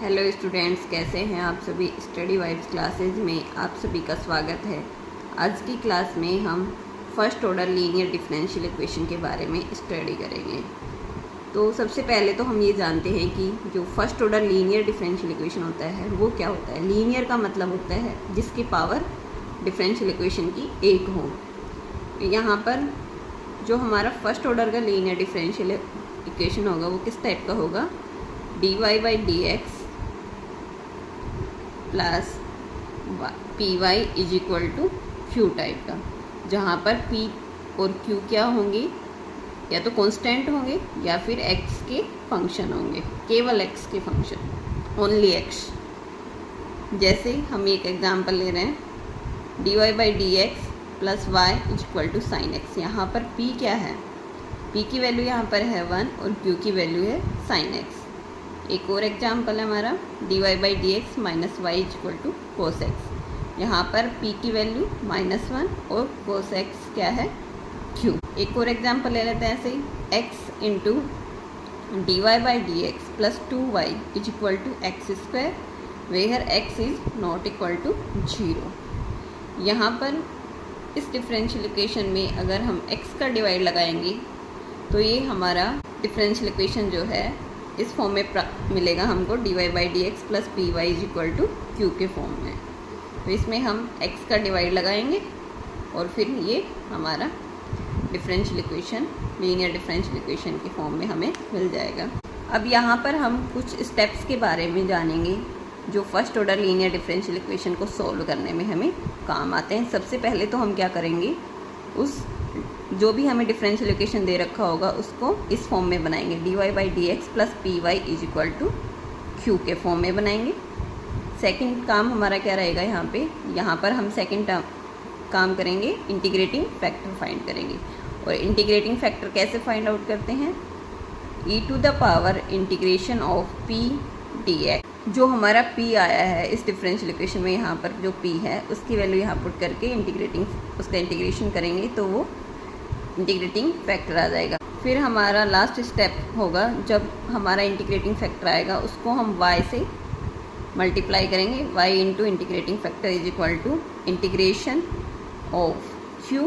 Hello students, कैसे हैं आप सभी। स्टडी वाइब्स क्लासेस में आप सभी का स्वागत है। आज की क्लास में हम first order linear differential equation के बारे में स्टडी करेंगे। तो सबसे पहले तो हम ये जानते हैं कि जो first order linear differential equation होता है वो क्या होता है। लीनियर का मतलब होता है जिसकी पावर डिफरेंशियल इक्वेशन की एक हो। यहाँ पर जो हमारा फर्स्ट ऑर्डर का लीनियर डिफरेंशियल इक्वेशन होगा वो किस टाइप का होगा, dy by d x plus p y is equal to q type का, जहाँ पर p और q क्या होंगे, या तो कांस्टेंट होंगे या फिर x के फंक्शन होंगे, केवल x के फंक्शन, ओनली x। जैसे हम एक एग्जांपल ले रहे हैं, dy by d x plus y is equal to sine x. यहाँ पर p क्या है, p की वैल्यू यहाँ पर है 1 और q की वैल्यू है साइन एक्स। एक और एग्जाम्पल है हमारा, dy by d x minus y is equal to cos x. यहाँ पर p की वैल्यू -1 और कोस एक्स क्या है, q। एक और एग्जाम्पल ले लेते हैं ऐसे ही, x into dy by d x plus 2y is equal to x square where x is not equal to 0। यहाँ पर इस डिफरेंशियल इक्वेशन में अगर हम x का डिवाइड लगाएंगे तो ये हमारा डिफरेंशियल इक्वेशन जो है इस फॉर्म में मिलेगा हमको, dy by d x plus p y is equal to q के फॉर्म में। तो इसमें हम x का डिवाइड लगाएंगे और फिर ये हमारा differential equation, linear differential equation के फॉर्म में हमें मिल जाएगा। अब यहाँ पर हम कुछ स्टेप्स के बारे में जानेंगे जो first order linear differential equation को सॉल्व करने में हमें काम आते हैं। सबसे पहले तो हम क्या करेंगे, उस जो भी हमें डिफरेंशियल इक्वेशन दे रखा होगा उसको इस फॉर्म में बनाएंगे, dy by d x plus p y is equal to q के फॉर्म में बनाएंगे। सेकंड काम हमारा क्या रहेगा, यहाँ पर हम सेकंड काम करेंगे, इंटीग्रेटिंग फैक्टर फाइंड करेंगे। और इंटीग्रेटिंग फैक्टर कैसे फाइंड आउट करते हैं, e to the power integration of p dx। जो हमारा p आया है इस डिफरेंशियल इक्वेशन में, यहाँ पर जो p है उसकी वैल्यू यहाँ पुट करके उसका इंटीग्रेशन करेंगे तो वो इंटीग्रेटिंग फैक्टर आ जाएगा। फिर हमारा लास्ट स्टेप होगा, जब हमारा इंटीग्रेटिंग फैक्टर आएगा उसको हम y से मल्टीप्लाई करेंगे, y into integrating factor is equal to integration of q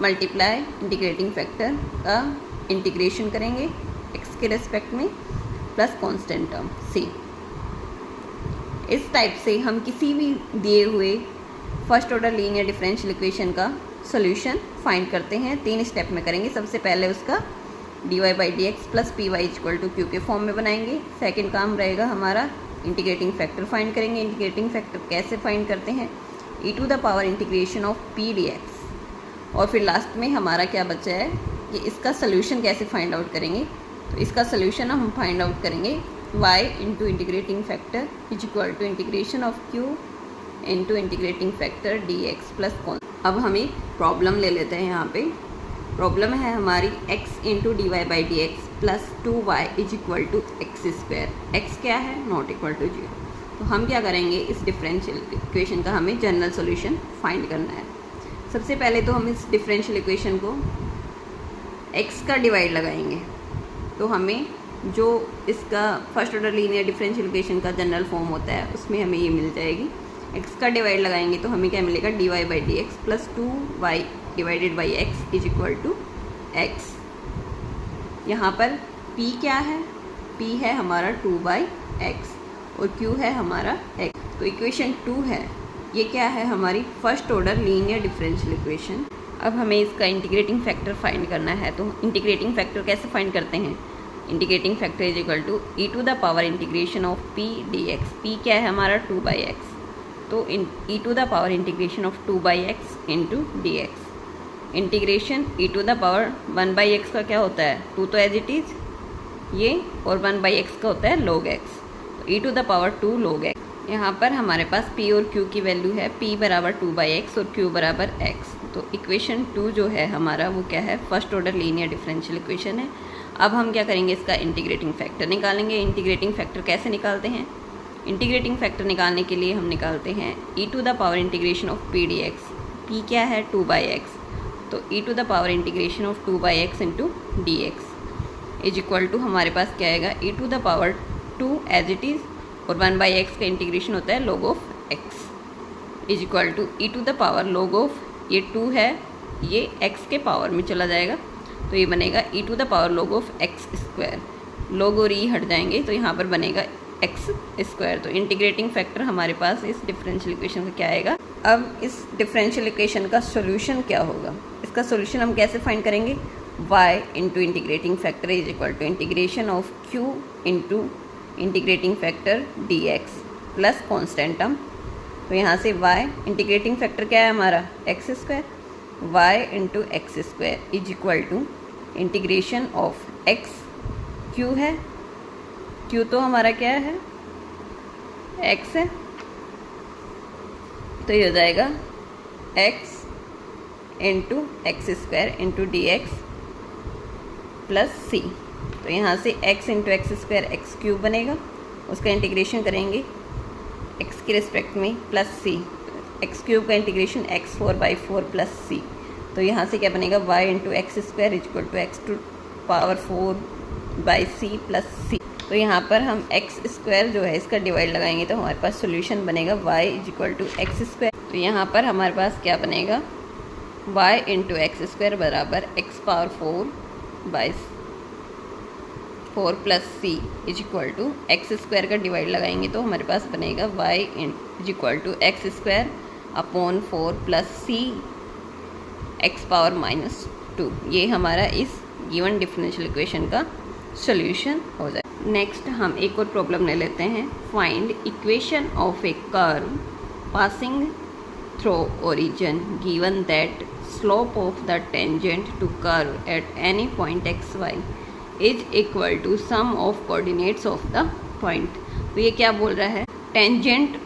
multiply integrating factor का इंटीग्रेशन करेंगे x के रेस्पेक्ट में प्लस कांस्टेंट टर्म c। इस टाइप से हम किसी भी दिए हुए first order linear differential equation का सॉल्यूशन फाइंड करते हैं। 3 स्टेप में करेंगे। सबसे पहले उसका dy by d x plus p y is equal to q के फॉर्म में बनाएंगे। सेकंड काम रहेगा हमारा इंटीग्रेटिंग फैक्टर फाइंड करेंगे। इंटीग्रेटिंग फैक्टर कैसे फाइंड करते हैं, e to the power integration of p dx। और फिर लास्ट में हमारा क्या बचा है कि इसका सोल्यूशन कैसे फाइंड आउट करेंगे। तो इसका सोल्यूशन हम फाइंड आउट करेंगे y into integrating factor is equal to integration of q into integrating factor dx plus con. अब हम एक प्रॉब्लम ले लेते हैं। यहाँ पे प्रॉब्लम है हमारी x into d y by d x plus 2y is equal to x square. x क्या है, नॉट इक्वल टू 0। तो हम क्या करेंगे, इस डिफरेंशियल इक्वेशन का हमें जनरल सॉल्यूशन फाइंड करना है। सबसे पहले तो हम इस डिफरेंशियल इक्वेशन को x का डिवाइड लगाएंगे तो हमें जो इसका first order linear differential equation का जनरल फॉर्म होता है उसमें हमें ये मिल जाएगी। x का डिवाइड लगाएंगे तो हमें क्या मिलेगा, dy by d x plus 2y divided by x is equal to x। यहाँ पर p क्या है, p है हमारा 2 बाई एक्स और q है हमारा x। तो इक्वेशन 2 है, ये क्या है, हमारी first order linear differential equation. अब हमें इसका इंटीग्रेटिंग फैक्टर फाइंड करना है। तो इंटीग्रेटिंग फैक्टर कैसे फाइंड करते हैं, integrating factor is equal to e to the power integration of p dx। p क्या है हमारा 2 बाई एक्स, तो e to the power integration of 2 by x into d x. Integration e to the power 1 by x का क्या होता है, 2 तो as it is ये, और 1 बाई एक्स का होता है log x। तो e to the power 2 log x। यहाँ पर हमारे पास p और q की वैल्यू है, p बराबर 2 बाई एक्स और q बराबर x। तो इक्वेशन 2 जो है हमारा वो क्या है, first order linear differential equation है। अब हम क्या करेंगे, इसका इंटीग्रेटिंग फैक्टर निकालेंगे। इंटीग्रेटिंग फैक्टर कैसे निकालते हैं, इंटीग्रेटिंग फैक्टर निकालने के लिए हम निकालते हैं e to the power integration of p dx। p क्या है, 2 बाई एक्स, तो e to the power integration of 2 by x into d x is equal to हमारे पास क्या आएगा, e to the power 2 as it is, और 1/x का integration होता है log of x is equal to e to the power log of, ये 2 है, ये x के पावर में चला जाएगा, तो ये बनेगा e to the power log of x square. log और e हट जाएंगे तो यहाँ पर बनेगा x स्क्वायर। तो इंटीग्रेटिंग फैक्टर हमारे पास इस डिफरेंशियल इक्वेशन का क्या आएगा। अब इस डिफरेंशियल इक्वेशन का सॉल्यूशन क्या होगा, इसका सॉल्यूशन हम कैसे फाइंड करेंगे। y into integrating factor is equal to integration of q into integrating factor dx plus constant term. तो यहाँ से y इंटीग्रेटिंग फैक्टर क्या है हमारा x square, y into x square is equal to integration of x, q है, q तो हमारा क्या है x है, तो ये हो जाएगा x into x square into d x plus c. तो यहाँ से x into x square x cube बनेगा, उसका इंटीग्रेशन करेंगे x के रिस्पेक्ट में प्लस सी, एक्स क्यूब का इंटीग्रेशन x4/4 प्लस सी। तो यहाँ से क्या बनेगा y into x square is equal to x to power 4/c plus c. तो यहाँ पर हम एक्स स्क्वायर जो है इसका डिवाइड लगाएंगे तो हमारे पास सोल्यूशन बनेगा y is equal to x square. तो यहाँ पर हमारे पास क्या बनेगा y इंटू एक्स स्क्वायर बराबर x power 4/4 plus c is equal to x square का डिवाइड लगाएंगे तो हमारे पास बनेगा y is equal to x square upon 4 plus c x power -2। ये हमारा इस गिवन डिफरेंशियल इक्वेशन का सॉल्यूशन हो जाए। नेक्स्ट हम एक और प्रॉब्लम ले लेते हैं। Find equation of a curve passing through origin given that slope of the tangent to curve at any point x y is equal to sum of coordinates of the point. तो ये क्या बोल रहा है, tangent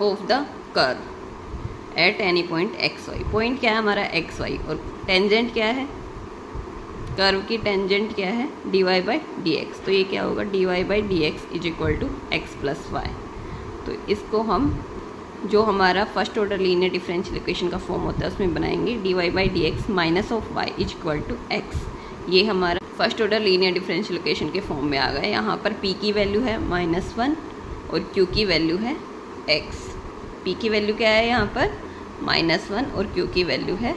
of the curve at any point x y. Point क्या है हमारा x Y और टेंजेंट क्या है, कर्व की टेंजेंट क्या है dy/dx। तो ये क्या होगा dy/dx is equal to x plus y. तो इसको हम जो हमारा first order linear differential equation का फॉर्म होता है उसमें बनाएंगे dy/dx minus of y is equal to x. ये हमारा first order linear differential equation के फॉर्म में आ गए। यहाँ पर p की वैल्यू है -1 और q की वैल्यू है x। p की वैल्यू क्या है यहाँ पर -1 और q की वैल्यू है।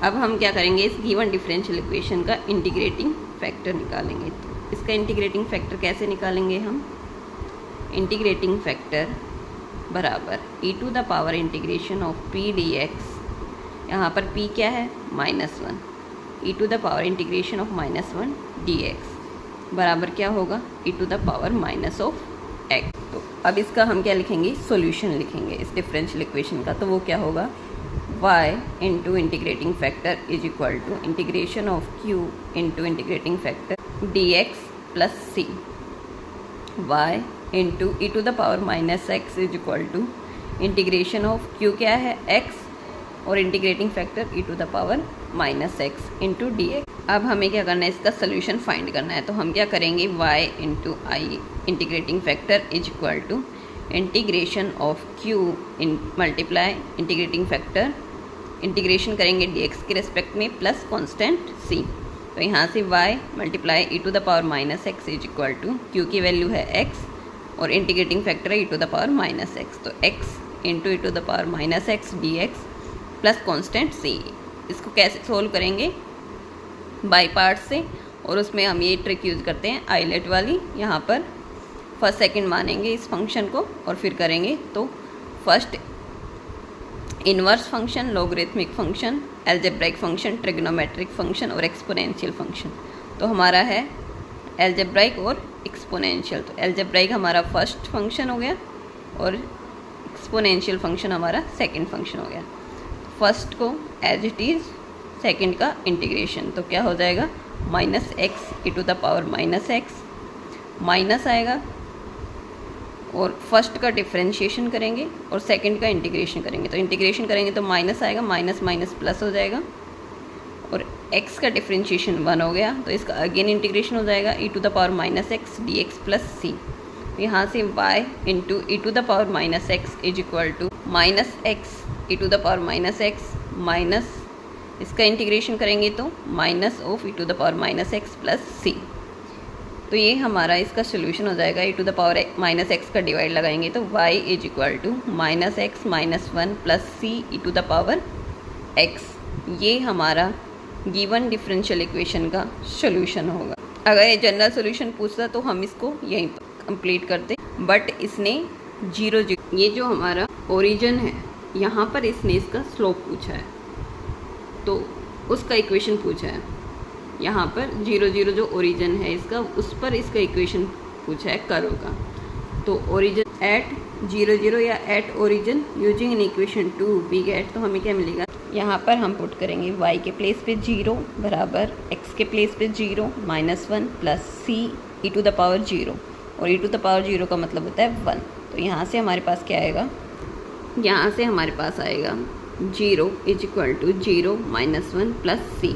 अब हम क्या करेंगे, इस गिवन डिफरेंशियल इक्वेशन का इंटीग्रेटिंग फैक्टर निकालेंगे। तो इसका इंटीग्रेटिंग फैक्टर कैसे निकालेंगे हम, इंटीग्रेटिंग फैक्टर बराबर e to the power integration of p dx। यहाँ पर p क्या है -1, e to the power integration of -1 dx बराबर क्या होगा e to the power minus of x। तो अब इसका हम क्या लिखेंगे, सॉल्यूशन लिखेंगे इस डिफरेंशियल इक्वेशन का। तो वो क्या होगा y into integrating factor is equal to integration of q into integrating factor dx plus c, y into e to the power -x is equal to integration of q क्या है x और integrating factor e to the power -x into dx। अब हमें क्या करना है, इसका solution find करना है। तो हम क्या करेंगे y into I integrating factor is equal to integration of q in multiply integrating factor, integration करेंगे dx के रेस्पेक्ट में प्लस कांस्टेंट c। तो यहाँ से y multiply e to the power -x is equal to q की value है x और integrating factor है e to the power -x। तो x into e to the power -x dx plus constant c। इसको कैसे solve करेंगे, by part से, और उसमें हम ये ट्रिक यूज़ करते हैं आइलेट वाली। यहाँ पर फर्स्ट सेकंड मानेंगे इस फंक्शन को और फिर करेंगे। तो first inverse function, logarithmic function, algebraic function, trigonometric function और एक्सपोनेंशियल फंक्शन। तो हमारा है एल्जेब्राइक और एक्सपोनेंशियल। तो एल्जेब्राइक हमारा फर्स्ट फंक्शन हो गया और एक्सपोनेंशियल फंक्शन हमारा सेकंड फंक्शन हो गया। फर्स्ट को एज इट इज़, सेकंड का इंटीग्रेशन। तो क्या हो जाएगा -x e to the power -x, minus आएगा और फर्स्ट का डिफरेंशिएशन करेंगे और सेकंड का इंटीग्रेशन करेंगे। तो इंटीग्रेशन करेंगे तो माइनस आएगा, माइनस माइनस प्लस हो जाएगा और x का डिफरेंशिएशन 1 हो गया। तो इसका अगेन इंटीग्रेशन हो जाएगा e to the power -x dx plus c। यहाँ से y into e to the power -x is equal to -x e to the power -x minus, इसका इंटीग्रेशन करेंगे तो minus of e to the power -x plus c। तो ये हमारा इसका solution हो जाएगा e to the power minus x का डिवाइड लगाएंगे तो y is equal to minus x minus one plus C e to the power x। ये हमारा गिवन डिफरेंशियल इक्वेशन का सोल्यूशन होगा। अगर ये जनरल सोल्यूशन पूछता तो हम इसको यहीं पर कंप्लीट करते, बट इसने 0 0, ये जो हमारा ओरिजिन है यहाँ पर इसने इसका स्लोप पूछा है तो उसका इक्वेशन पूछा है। यहाँ पर 0 0 जो ओरिजिन है इसका, उस पर इसका इक्वेशन पूछा है कर्व का। तो ओरिजिन एट 0 0 या at origin using in equation 2 we get, तो हमें क्या मिलेगा, यहाँ पर हम पुट करेंगे y के प्लेस पे 0 बराबर x के प्लेस पे 0 minus 1 plus c e to the power 0, और ई टू द पावर 0 का मतलब होता है 1। तो यहाँ से हमारे पास क्या आएगा, यहाँ से हमारे पास आएगा 0 is equal to 0 minus 1 plus c,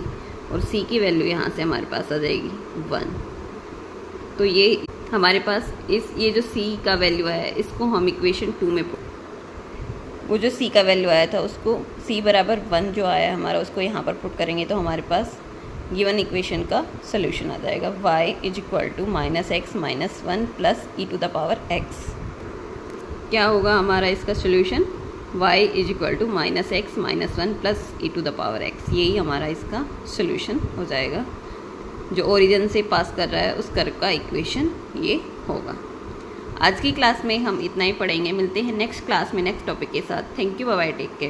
और c की वैल्यू यहाँ से हमारे पास आ जाएगी 1। तो ये हमारे पास ये जो c का वैल्यू आया है इसको हम इक्वेशन 2 में, वो जो c का वैल्यू आया था उसको c बराबर 1 जो आया हमारा उसको यहाँ पर पुट करेंगे तो हमारे पास गिवन इक्वेशन का सोल्यूशन आ जाएगा y is equal to minus x minus 1 plus e to the power x। क्या होगा हमारा इसका solution, y is equal to minus x minus 1 plus e to the power x। यही हमारा इसका सोल्यूशन हो जाएगा, जो ओरिजिन से पास कर रहा है उस कर्व का इक्वेशन ये होगा। आज की क्लास में हम इतना ही पढ़ेंगे, मिलते हैं नेक्स्ट क्लास में नेक्स्ट टॉपिक के साथ। Thank you, bye bye, take care.